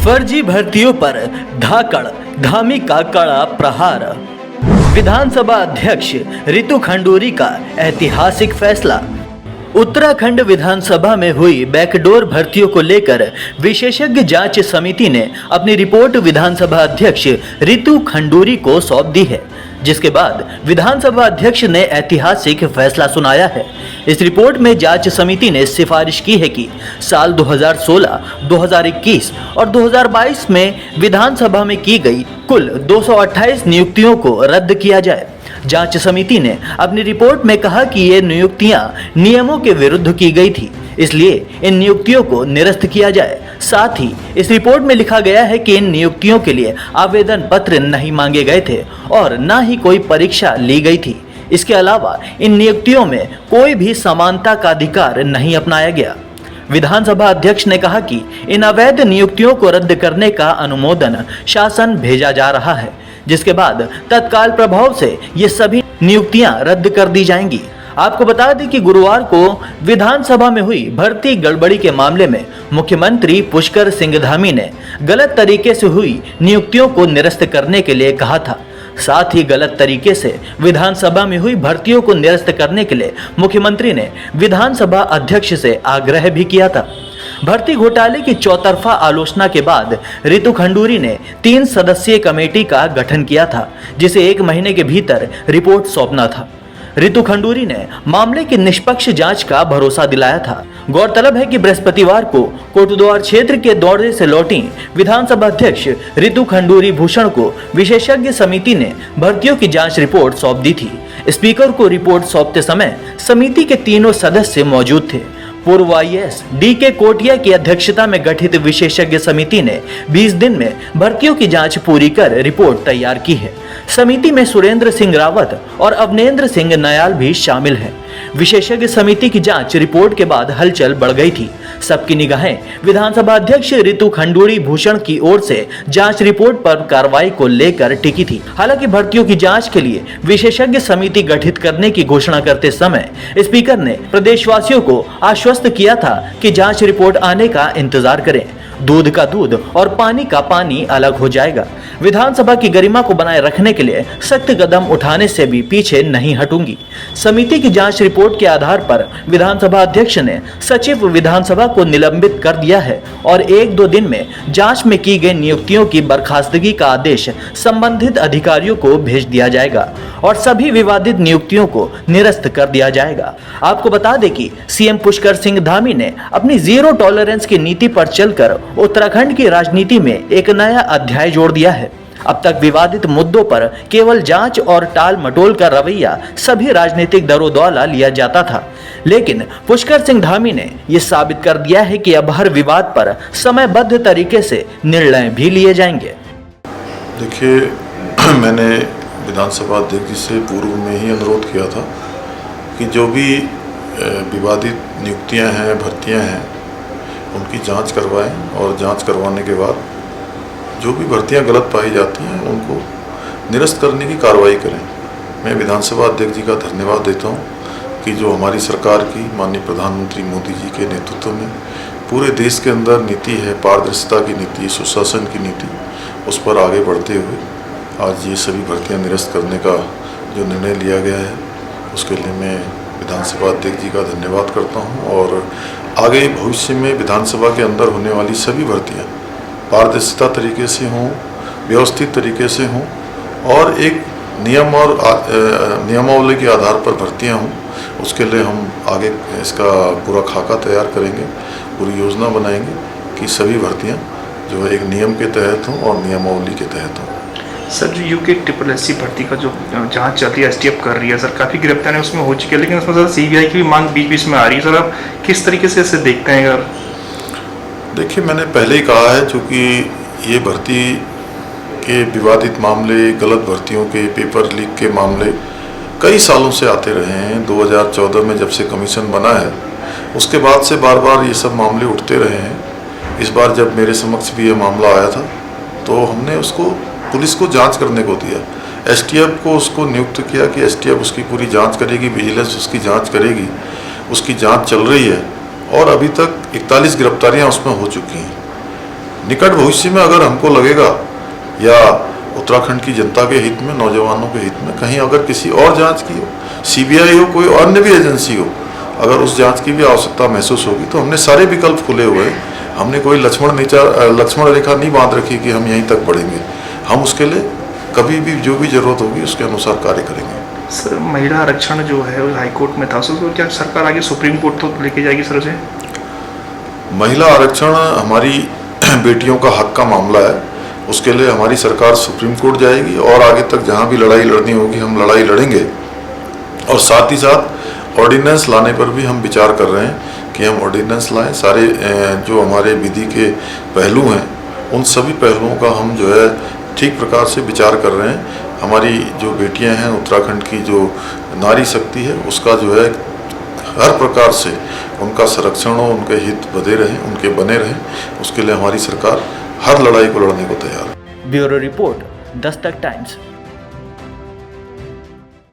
फर्जी भर्तियों पर धाकड़ धामी का कड़ा प्रहार। विधानसभा अध्यक्ष रितु खंडूरी का ऐतिहासिक फैसला। उत्तराखंड विधानसभा में हुई बैकडोर भर्तियों को लेकर विशेषज्ञ जांच समिति ने अपनी रिपोर्ट विधानसभा अध्यक्ष रितु खंडूरी को सौंप दी है, जिसके बाद विधानसभा अध्यक्ष ने ऐतिहासिक फैसला सुनाया है। इस रिपोर्ट में जांच समिति ने सिफारिश की है कि साल 2016, 2021 और 2022 में विधानसभा में की गई कुल 228 नियुक्तियों को रद्द किया जाए। जांच समिति ने अपनी रिपोर्ट में कहा कि ये नियुक्तियां नियमों के विरुद्ध की गई थी, इसलिए इन नियुक्तियों को निरस्त किया जाए। साथ ही इस रिपोर्ट में लिखा गया है कि इन नियुक्तियों के लिए आवेदन पत्र नहीं मांगे गए थे और न ही कोई परीक्षा ली गई थी। इसके अलावा इन नियुक्तियों में कोई भी समानता का अधिकार नहीं अपनाया गया। विधानसभा अध्यक्ष ने कहा कि इन अवैध नियुक्तियों को रद्द करने का अनुमोदन शासन भेजा जा रहा है, जिसके बाद तत्काल प्रभाव से ये सभी नियुक्तियां रद्द कर दी जाएंगी। आपको बता दें कि गुरुवार को विधानसभा में हुई भर्ती गड़बड़ी के मामले में मुख्यमंत्री पुष्कर सिंह धामी ने गलत तरीके से हुई नियुक्तियों को निरस्त करने के लिए कहा था। साथ ही गलत तरीके से विधानसभा में हुई भर्तियों को निरस्त करने के लिए मुख्यमंत्री ने विधानसभा अध्यक्ष से आग्रह भी किया था। भर्ती घोटाले की चौतरफा आलोचना के बाद रितु खंडूरी ने 3 सदस्यीय कमेटी का गठन किया था, जिसे 1 महीने के भीतर रिपोर्ट सौंपना था। रितु खंडूरी ने मामले की निष्पक्ष जांच का भरोसा दिलाया था। गौरतलब है कि बृहस्पतिवार को कोटद्वार क्षेत्र के दौरे से लौटी विधानसभा अध्यक्ष रितु खंडूरी भूषण को विशेषज्ञ समिति ने भर्तियों की जांच रिपोर्ट सौंप दी थी। स्पीकर को रिपोर्ट सौंपते समय समिति के तीनों सदस्य मौजूद थे। पूर्व आईएएस DK कोटिया की अध्यक्षता में गठित विशेषज्ञ समिति ने 20 दिन में भर्तियों की जांच पूरी कर रिपोर्ट तैयार की है। समिति में सुरेंद्र सिंह रावत और अवनेंद्र सिंह नयाल भी शामिल हैं। विशेषज्ञ समिति की जांच रिपोर्ट के बाद हलचल बढ़ गई थी। सबकी निगाहें विधानसभा अध्यक्ष रितु खंडूरी भूषण की ओर से जांच रिपोर्ट पर कार्रवाई को लेकर टिकी थी। हालांकि भर्तियों की जांच के लिए विशेषज्ञ समिति गठित करने की घोषणा करते समय स्पीकर ने प्रदेशवासियों को आश्वस्त किया था कि जांच रिपोर्ट आने का इंतजार करें। दूध का दूध और पानी का पानी अलग हो जाएगा। विधानसभा की गरिमा को बनाए रखने के लिए सख्त कदम उठाने से भी पीछे नहीं हटूंगी। समिति की जांच रिपोर्ट के आधार पर विधानसभा अध्यक्ष ने सचिव विधानसभा को निलंबित कर दिया है और 1-2 दिन में जांच में की गई नियुक्तियों की बर्खास्तगी का आदेश संबंधित अधिकारियों को भेज दिया जाएगा और सभी विवादित नियुक्तियों को निरस्त कर दिया जाएगा। आपको बता दें कि सीएम पुष्कर सिंह धामी ने अपनी जीरो टॉलरेंस की नीति पर चलकर उत्तराखंड की राजनीति में एक नया अध्याय जोड़ दिया है। अब तक विवादित मुद्दों पर केवल जांच और टाल मटोल का रवैया सभी राजनीतिक दलों द्वारा लिया जाता था, लेकिन पुष्कर सिंह धामी ने यह साबित कर दिया है कि अब हर विवाद पर समयबद्ध तरीके से निर्णय भी लिए जाएंगे। देखिए, मैंने विधानसभा अध्यक्ष जी से पूर्व में ही अनुरोध किया था कि जो भी विवादित नियुक्तियां हैं, भर्तियां हैं, उनकी जांच करवाएं और जांच करवाने के बाद जो भी भर्तियां गलत पाई जाती हैं उनको निरस्त करने की कार्रवाई करें। मैं विधानसभा अध्यक्ष जी का धन्यवाद देता हूं कि जो हमारी सरकार की माननीय प्रधानमंत्री मोदी जी के नेतृत्व में पूरे देश के अंदर नीति है, पारदर्शिता की नीति, सुशासन की नीति, उस पर आगे बढ़ते हुए आज ये सभी भर्तियाँ निरस्त करने का जो निर्णय लिया गया है, उसके लिए मैं विधानसभा अध्यक्ष जी का धन्यवाद करता हूं और आगे भविष्य में विधानसभा के अंदर होने वाली सभी भर्तियां पारदर्शिता तरीके से हों, व्यवस्थित तरीके से हों और एक नियम और नियमावली के आधार पर भर्तियां हों। उसके लिए हम आगे इसका पूरा खाका तैयार करेंगे, पूरी योजना बनाएंगे कि सभी भर्तियाँ जो है एक नियम के तहत हों और नियमावली के तहत हों। सर, जो यूके SSSC भर्ती का जो जांच चल रही है, STF कर रही है सर, काफ़ी गिरफ्तारियां उसमें हो चुकी है, लेकिन उसमें सर CBI की भी मांग बीच बीच में आ रही है। सर, आप किस तरीके से इसे देखते हैं? अगर देखिए, मैंने पहले ही कहा है, चूँकि ये भर्ती के विवादित मामले, गलत भर्तियों के पेपर लीक के मामले कई सालों से आते रहे हैं। 2014 में जब से कमीशन बना है उसके बाद से बार बार ये सब मामले उठते रहे हैं। इस बार जब मेरे समक्ष भी ये मामला आया था तो हमने उसको पुलिस को जांच करने को दिया, STF को उसको नियुक्त किया कि STF उसकी पूरी जांच करेगी, विजिलेंस उसकी जांच करेगी। उसकी जांच चल रही है और अभी तक 41 गिरफ्तारियां उसमें हो चुकी हैं। निकट भविष्य में अगर हमको लगेगा या उत्तराखंड की जनता के हित में, नौजवानों के हित में कहीं अगर किसी और जांच की हो, सीबीआई हो, कोई अन्य भी एजेंसी हो, अगर उस जांच की भी आवश्यकता महसूस होगी तो हमने सारे विकल्प खुले हुए हैं। हमने कोई लक्ष्मण रेखा नहीं बांध रखी कि हम यहीं तक बढ़ेंगे। हम उसके लिए कभी भी जो भी जरूरत होगी उसके अनुसार कार्य करेंगे। सर महिला आरक्षण जो है वो हाईकोर्ट में था, उसको क्या सरकार आगे सुप्रीम कोर्ट तो लेके जाएगी सर उसे? महिला आरक्षण हमारी बेटियों का हक का मामला है, उसके लिए हमारी सरकार सुप्रीम कोर्ट जाएगी और आगे तक जहाँ भी लड़ाई लड़नी होगी हम लड़ाई लड़ेंगे। और साथ ही साथ ऑर्डिनेंस लाने पर भी हम विचार कर रहे हैं कि हम ऑर्डिनेंस लाएं। सारे जो हमारे विधि के पहलू हैं उन सभी पहलुओं का हम जो है ठीक प्रकार से विचार कर रहे हैं। हमारी जो बेटियां हैं, उत्तराखंड की जो नारी शक्ति है, उसका जो है हर प्रकार से उनका संरक्षण हो, उनके हित बने रहें, उसके लिए हमारी सरकार हर लड़ाई को लड़ने को तैयार है। Bureau report, Dastak times.